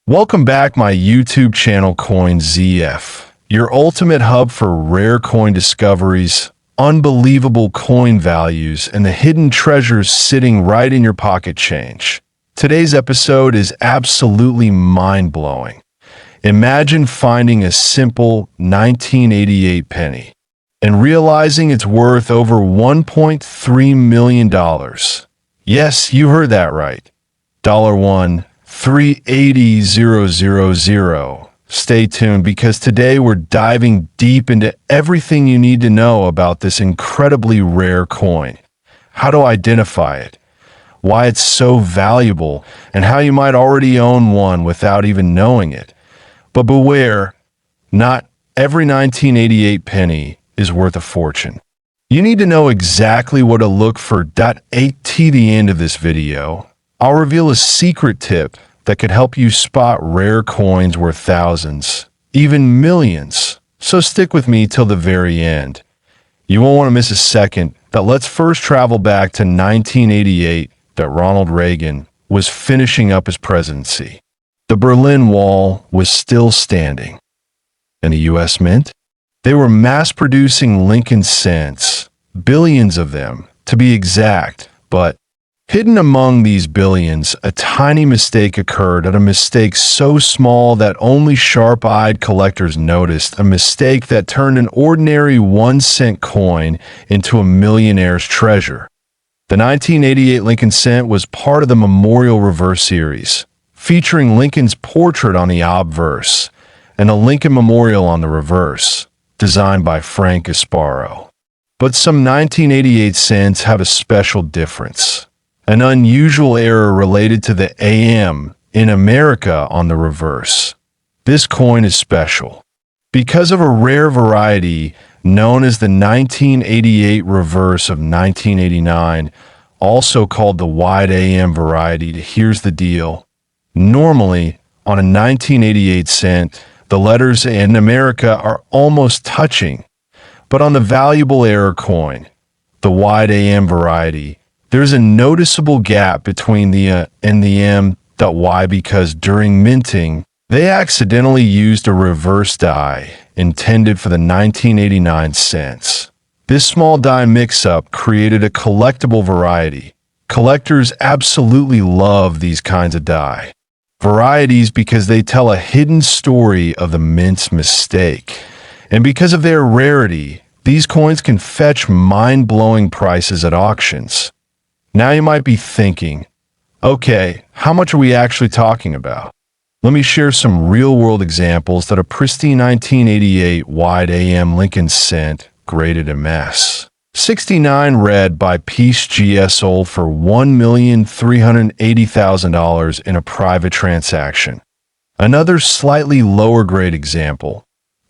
Welcome back my YouTube channel CoinZF, your ultimate hub for rare coin discoveries, unbelievable coin values, and the hidden treasures sitting right in your pocket change. Today's episode is absolutely mind-blowing. Imagine finding a simple 1988 penny and realizing it's worth over $1.3 million. Yes, you heard that right. $1,380,000. Stay tuned because today we're diving deep into everything you need to know about this incredibly rare coin. How to identify it, why it's so valuable, and how you might already own one without even knowing it. But beware, not every 1988 penny is worth a fortune. You need to know exactly what to look for. At the end of this video, I'll reveal a secret tip that could help you spot rare coins worth thousands, even millions. So stick with me till the very end. You won't want to miss a second. Let's first travel back to 1988 that Ronald Reagan was finishing up his presidency. The Berlin Wall was still standing. And the U.S. Mint? They were mass-producing Lincoln cents, billions of them, to be exact, but hidden among these billions, a tiny mistake occurred, a mistake so small that only sharp-eyed collectors noticed, a mistake that turned an ordinary 1-cent coin into a millionaire's treasure. The 1988 Lincoln cent was part of the Memorial Reverse series, featuring Lincoln's portrait on the obverse and a Lincoln Memorial on the reverse, designed by Frank Gasparo. But some 1988 cents have a special difference. An unusual error related to the AM in America on the reverse. This coin is special because of a rare variety known as the 1988 reverse of 1989, also called the wide AM variety. Here's the deal. Normally, on a 1988 cent, the letters in America are almost touching, but on the valuable error coin, the wide AM variety, there's a noticeable gap between the and the M. Why? Because during minting, they accidentally used a reverse die intended for the 1989 cents. This small die mix-up created a collectible variety. Collectors absolutely love these kinds of die varieties because they tell a hidden story of the mint's mistake. And because of their rarity, these coins can fetch mind-blowing prices at auctions. Now you might be thinking, okay, how much are we actually talking about? Let me share some real-world examples that a pristine 1988 wide AM Lincoln cent graded MS. 69 red by Piece GS sold for $1,380,000 in a private transaction. Another slightly lower grade example,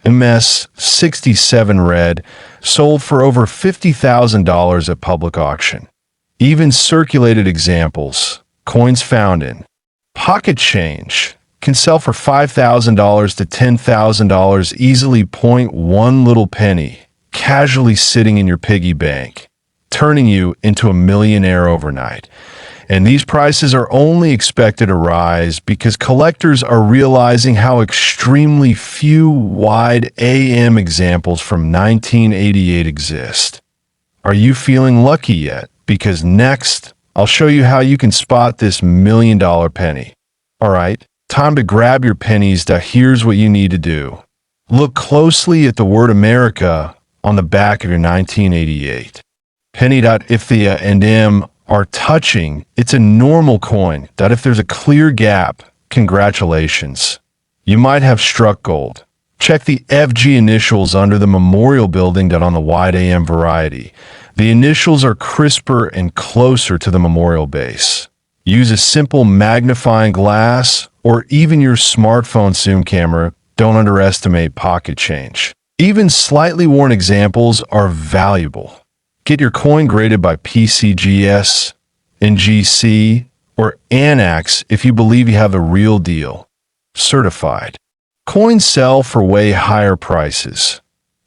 MS 67 red sold for over $50,000 at public auction. Even circulated examples, coins found in pocket change, can sell for $5,000 to $10,000 easily. One little penny casually sitting in your piggy bank, turning you into a millionaire overnight. And these prices are only expected to rise because collectors are realizing how extremely few wide AM examples from 1988 exist. Are you feeling lucky yet? Because next, I'll show you how you can spot this million-dollar penny. All right, time to grab your pennies. Here's what you need to do. Look closely at the word America on the back of your 1988 penny. If the and M are touching, it's a normal coin. If there's a clear gap, congratulations. You might have struck gold. Check the FG initials under the memorial building on the wide AM variety. The initials are crisper and closer to the memorial base. Use a simple magnifying glass or even your smartphone zoom camera. Don't underestimate pocket change. Even slightly worn examples are valuable. Get your coin graded by PCGS, NGC, or Annex if you believe you have the real deal. Certified. Coins sell for way higher prices.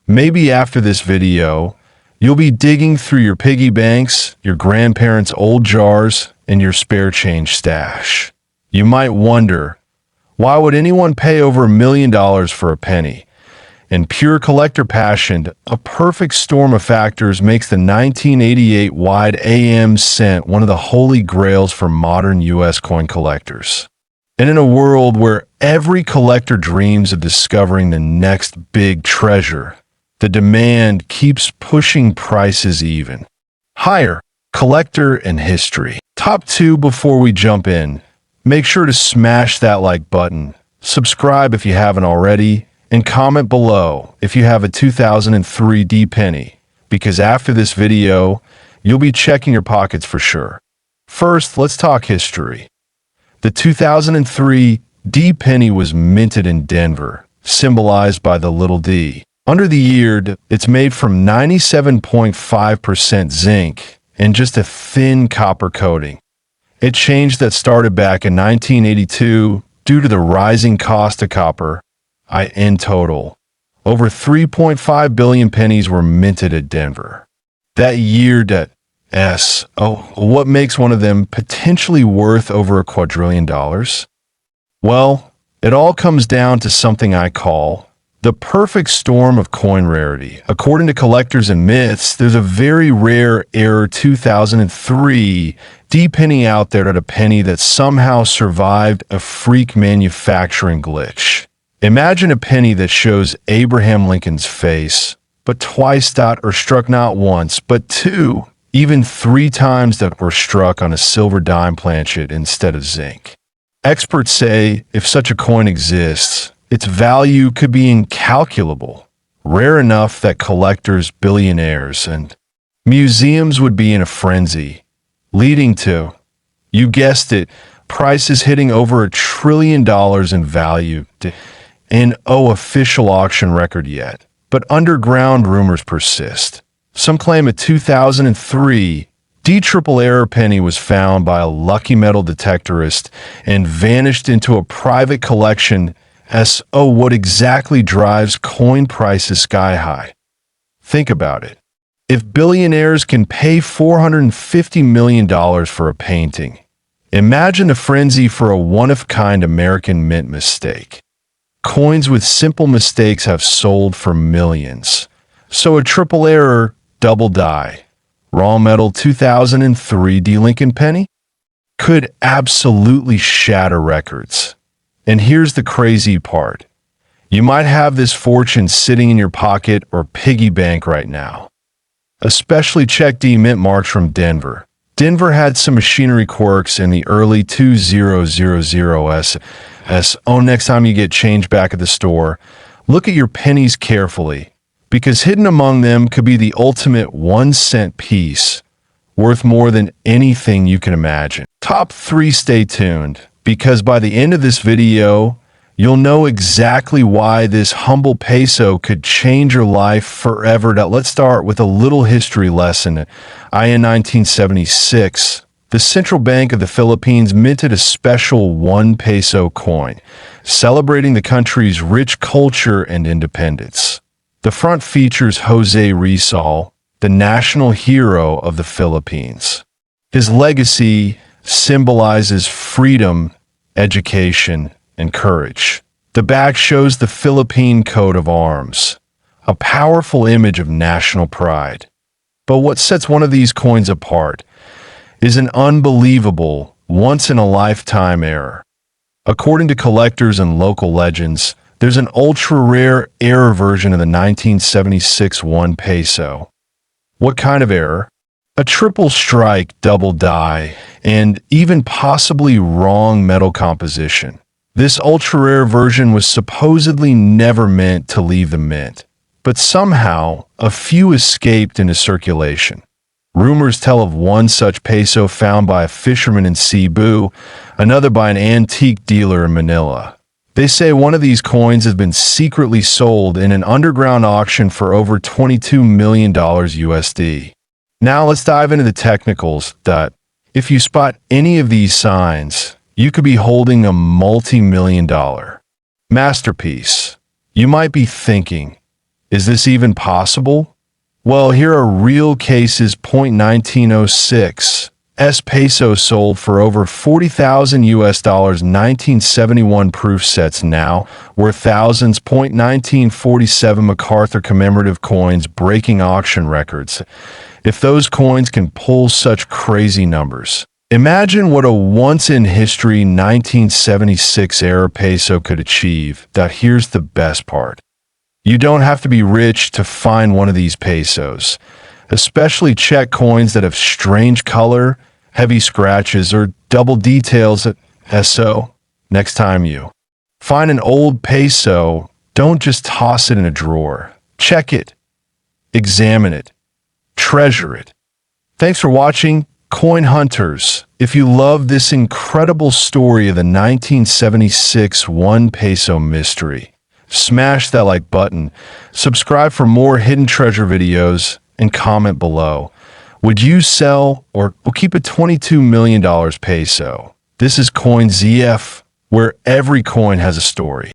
Maybe after this video, you'll be digging through your piggy banks, your grandparents' old jars, and your spare change stash. You might wonder, Why would anyone pay over $1 million for a penny? In pure collector passion, a perfect storm of factors makes the 1988 wide AM cent one of the holy grails for modern U.S. coin collectors. And in a world where every collector dreams of discovering the next big treasure, the demand keeps pushing prices even higher. Collector and history. Top 2 before we jump in. Make sure to smash that like button, subscribe if you haven't already, and comment below if you have a 2003 D penny, because after this video, you'll be checking your pockets for sure. First, let's talk history. The 2003 D penny was minted in Denver, symbolized by the little d. Under the year, it's made from 97.5% zinc and just a thin copper coating. It changed that started back in 1982 due to the rising cost of copper. In total, over 3.5 billion pennies were minted at Denver. That year, what makes one of them potentially worth over $1 quadrillion? Well, it all comes down to something I call the perfect storm of coin rarity. According to collectors and myths, there's a very rare Error 2003 D penny out there at a penny that somehow survived a freak manufacturing glitch. Imagine a penny that shows Abraham Lincoln's face, but twice that, or struck not once, but 2, even 3 times that were struck on a silver dime planchet instead of zinc. Experts say if such a coin exists, its value could be incalculable, rare enough that collectors, billionaires, and museums would be in a frenzy, leading to, you guessed it, prices hitting over $1 trillion in value. And no official auction record yet, but underground rumors persist. Some claim a 2003 D triple error penny was found by a lucky metal detectorist and vanished into a private collection as what exactly drives coin prices sky high? Think about it. If billionaires can pay $450 million for a painting, imagine the frenzy for a one-of-kind American mint mistake. Coins with simple mistakes have sold for millions. So a triple error, double die, raw metal 2003 D Lincoln penny could absolutely shatter records. And here's the crazy part. You might have this fortune sitting in your pocket or piggy bank right now. Especially check D Mint March from Denver. Denver had some machinery quirks in the early 2000s. Next time you get change back at the store, look at your pennies carefully, because hidden among them could be the ultimate 1 cent piece, worth more than anything you can imagine. Top 3, stay tuned, because by the end of this video, you'll know exactly why this humble peso could change your life forever. Now, let's start with a little history lesson. In 1976, the Central Bank of the Philippines minted a special 1 peso coin, celebrating the country's rich culture and independence. The front features Jose Rizal, the national hero of the Philippines. His legacy symbolizes freedom, education, and courage. The back shows the Philippine coat of arms, a powerful image of national pride. But what sets one of these coins apart is an unbelievable, once-in-a-lifetime error. According to collectors and local legends, there's an ultra-rare error version of the 1976 1 peso. What kind of error? A triple strike, double die, and even possibly wrong metal composition. This ultra-rare version was supposedly never meant to leave the mint, but somehow a few escaped into circulation. Rumors tell of one such peso found by a fisherman in Cebu, another by an antique dealer in Manila. They say one of these coins has been secretly sold in an underground auction for over $22 million USD. Now let's dive into the technicals. If you spot any of these signs, you could be holding a multi-million-dollar masterpiece. You might be thinking, is this even possible? Well, here are real cases. 1906 S peso sold for over 40,000 US dollars 1971 proof sets now, worth thousands. 1947 MacArthur commemorative coins breaking auction records. If those coins can pull such crazy numbers. Imagine what a once-in-history 1976 era peso could achieve. Now here's the best part. You don't have to be rich to find one of these pesos. Especially check coins that have strange color, heavy scratches, or double details at SO. Next time you find an old peso, don't just toss it in a drawer. Check it, examine it, treasure it. Thanks for watching, Coin Hunters. If you love this incredible story of the 1976 one peso mystery, smash that like button, subscribe for more hidden treasure videos, and comment below. Would you sell or we'll keep a $22 million peso? This is Coin ZF, where every coin has a story.